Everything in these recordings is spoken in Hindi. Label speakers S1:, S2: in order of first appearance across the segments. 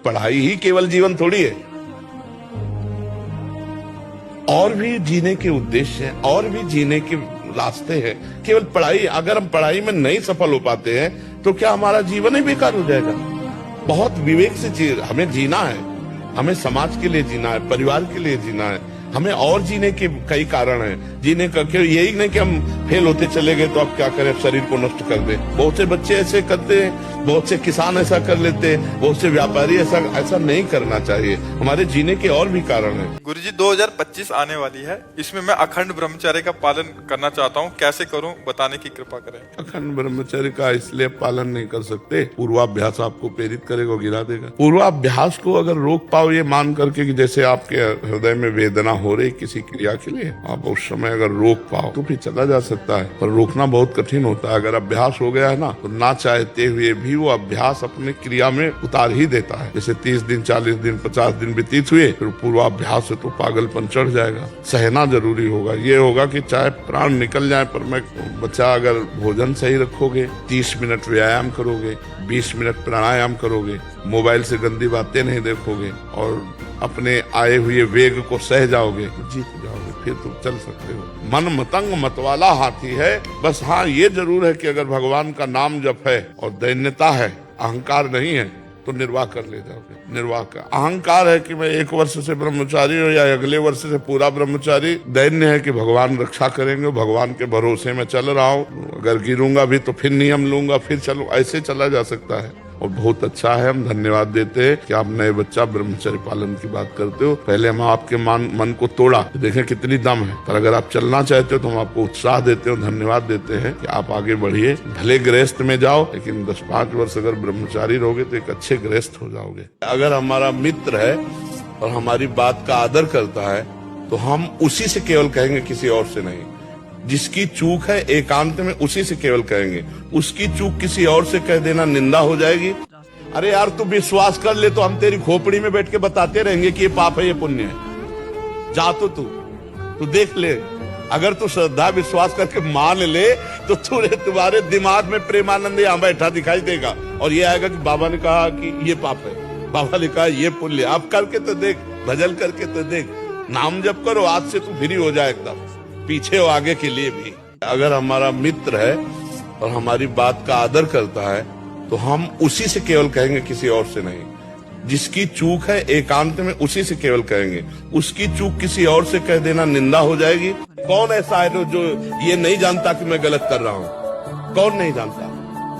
S1: पढ़ाई ही केवल जीवन थोड़ी है, और भी जीने के उद्देश्य हैं, और भी जीने के रास्ते हैं। केवल पढ़ाई, अगर हम पढ़ाई में नहीं सफल हो पाते हैं तो क्या हमारा जीवन ही बेकार हो जाएगा? बहुत विवेक से हमें जीना है, हमें समाज के लिए जीना है, परिवार के लिए जीना है, हमें और जीने के कई कारण हैं जीने का। यही नहीं कि हम फेल होते चले गए तो अब क्या करें, शरीर को नष्ट कर दें। बहुत से बच्चे ऐसे करते हैं, बहुत से किसान ऐसा कर लेते हैं, बहुत से व्यापारी ऐसा नहीं करना चाहिए। हमारे जीने के और भी कारण हैं।
S2: गुरुजी 2025 आने वाली है, इसमें मैं अखंड ब्रह्मचर्य का पालन करना चाहता हूँ, कैसे करूँ बताने की कृपा करें।
S1: अखंड ब्रह्मचर्य का इसलिए पालन नहीं कर सकते, पूर्वाभ्यास आपको प्रेरित करेगा, गिरा देगा। पूर्वाभ्यास को अगर रोक पाओ ये मान करके कि जैसे आपके हृदय में वेदना हो रही किसी क्रिया के लिए, आप उस समय अगर रोक पाओ तो फिर चला जा सकता है, पर रोकना बहुत कठिन होता है। अगर अभ्यास हो गया है ना तो ना चाहते हुए भी वो अभ्यास अपने क्रिया में उतार ही देता है। जैसे 30 दिन 40 दिन 50 दिन व्यतीत हुए, फिर पूर्वाभ्यास से तो पागलपन चढ़ जाएगा। सहना जरूरी होगा, ये होगा कि चाहे प्राण निकल जाए पर मैं बच्चा, अगर भोजन सही रखोगे, 30 मिनट व्यायाम करोगे, 20 मिनट प्राणायाम करोगे, मोबाइल से गंदी बातें नहीं देखोगे और अपने आए हुए वेग को सह जाओगे, जीत जाओगे, फिर तुम चल सकते हो। मन मतंग मतवाला हाथी है। बस हाँ, ये जरूर है कि अगर भगवान का नाम जप है और दैन्यता है, अहंकार नहीं है, तो निर्वाह कर ले जाओगे। निर्वाह का अहंकार है कि मैं 1 वर्ष से ब्रह्मचारी हूँ या अगले वर्ष से पूरा ब्रह्मचारी। दैन्य है कि भगवान रक्षा करेंगे, भगवान के भरोसे में चल रहा हूँ, अगर गिरूंगा भी तो फिर नियम लूंगा, फिर चलो, ऐसे चला जा सकता है। और बहुत अच्छा है, हम धन्यवाद देते हैं कि आप नए बच्चा ब्रह्मचर्य पालन की बात करते हो। पहले हम आपके मन को तोड़ा, देखें कितनी दम है, पर अगर आप चलना चाहते हो तो हम आपको उत्साह देते हो, धन्यवाद देते हैं कि आप आगे बढ़िए। भले गृहस्थ में जाओ, लेकिन 10-5 वर्ष अगर ब्रह्मचारी रहोगे तो एक अच्छे गृहस्थ हो जाओगे। अगर हमारा मित्र है और हमारी बात का आदर करता है तो हम उसी से केवल कहेंगे, किसी और से नहीं। जिसकी चूक है एकांत में उसी से केवल कहेंगे, उसकी चूक किसी और से कह देना निंदा हो जाएगी। अरे यार, तू विश्वास कर ले तो हम तेरी खोपड़ी में बैठ के बताते रहेंगे कि ये पाप है, ये पुण्य है। जा तो तू देख ले। अगर तू श्रद्धा विश्वास करके मान ले तो तुम्हारे दिमाग में प्रेमानंद यहाँ बैठा दिखाई देगा और ये आएगा कि बाबा ने कहा कि ये पाप है, बाबा ने कहा ये पुण्य। आप करके तो देख, भजन करके तो देख, नाम जप करो, आज से तू फ्री हो जाए एकदम, पीछे हो आगे के लिए भी। अगर हमारा मित्र है और हमारी बात का आदर करता है तो हम उसी से केवल कहेंगे, किसी और से नहीं। जिसकी चूक है एकांत में उसी से केवल कहेंगे, उसकी चूक किसी और से कह देना निंदा हो जाएगी। कौन ऐसा है जो ये नहीं जानता कि मैं गलत कर रहा हूँ? कौन नहीं जानता?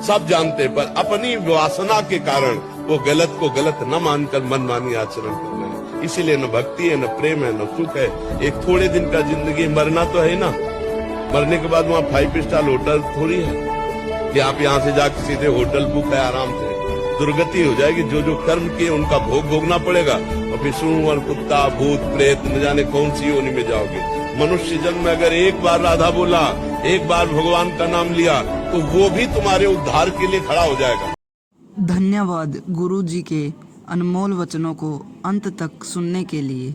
S1: सब जानते, पर अपनी वासना के कारण वो गलत को गलत न मानकर मनमानी आचरण कर रहे हैं। इसीलिए न भक्ति है, न प्रेम है, न सुख है। एक थोड़े दिन का जिंदगी, मरना तो है ना, मरने के बाद वहाँ 5 स्टार होटल थोड़ी है कि आप यहाँ से जाके सीधे होटल बुक है आराम से। दुर्गति हो जाएगी, जो कर्म किए उनका भोग भोगना पड़ेगा और फिर सूअर, कुत्ता, भूत, प्रेत, न जाने कौन सी योनि में जाओगे। मनुष्य जन्म में अगर एक बार राधा बोला, एक बार भगवान का नाम लिया, तो वो भी तुम्हारे उद्धार के लिए खड़ा हो जाएगा।
S3: धन्यवाद गुरु जी के अनमोल वचनों को अंत तक सुनने के लिए।